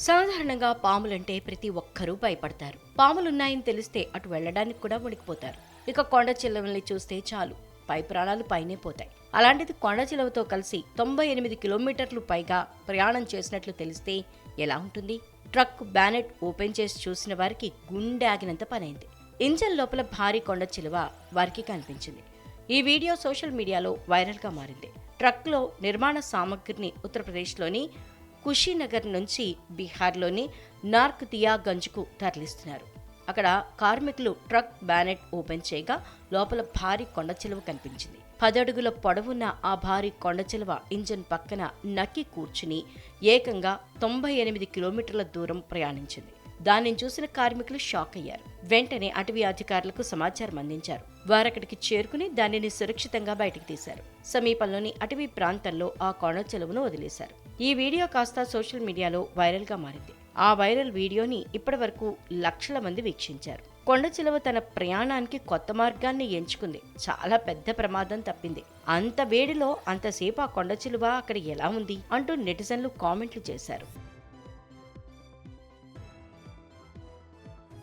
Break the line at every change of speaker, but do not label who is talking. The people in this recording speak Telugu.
సాధారణంగా పాములంటే ప్రతి ఒక్కరూ భయపడతారు. పాములున్నాయని తెలిస్తే అటు వెళ్ళడానికి కూడా వణికిపోతారు. ఇక కొండ చిలువల్ని చూస్తే చాలు పై ప్రాణాలు పైనే పోతాయి. అలాంటిది కొండ చిలువతో కలిసి 98 కిలోమీటర్లు పైగా ప్రయాణం చేసినట్లు తెలిస్తే ఎలా ఉంటుంది? ట్రక్ బ్యానెట్ ఓపెన్ చేసి చూసిన వారికి గుండె ఆగినంత పనైంది. ఇంజన్ లోపల భారీ కొండ చిలువ వారికి కనిపించింది. ఈ వీడియో సోషల్ మీడియాలో వైరల్గా మారింది. ట్రక్లో నిర్మాణ సామగ్రిని ఉత్తరప్రదేశ్లోని కుషీనగర్ నుంచి బీహార్లోని నార్కతియాగంజ్కు తరలిస్తున్నారు. అక్కడ కార్మికులు ట్రక్ బ్యానెట్ ఓపెన్ చేయగా లోపల భారీ కొండ చిలువ కనిపించింది. 10 అడుగుల పొడవున్న ఆ భారీ కొండ చిలువ ఇంజన్ పక్కన నక్కి కూర్చుని ఏకంగా 98 కిలోమీటర్ల దూరం ప్రయాణించింది. దాన్ని చూసిన కార్మికులు షాక్ అయ్యారు. వెంటనే అటవీ అధికారులకు సమాచారం అందించారు. వారక్కడికి చేరుకుని దానిని సురక్షితంగా బయటికి తీశారు. సమీపంలోని అటవీ ప్రాంతంలో ఆ కొండ చిలువను వదిలేశారు. ఈ వీడియో కాస్త సోషల్ మీడియాలో వైరల్గా మారింది. ఆ వైరల్ వీడియోని ఇప్పటివరకు లక్షల మంది వీక్షించారు. కొండ చిలువ తన ప్రయాణానికి కొత్త మార్గాన్ని ఎంచుకుంది. చాలా పెద్ద ప్రమాదం తప్పింది. అంత వేడిలో అంతసేపు ఆ కొండ చిలువ అక్కడ ఎలా ఉంది అంటూ నెటిజన్లు కామెంట్లు చేశారు.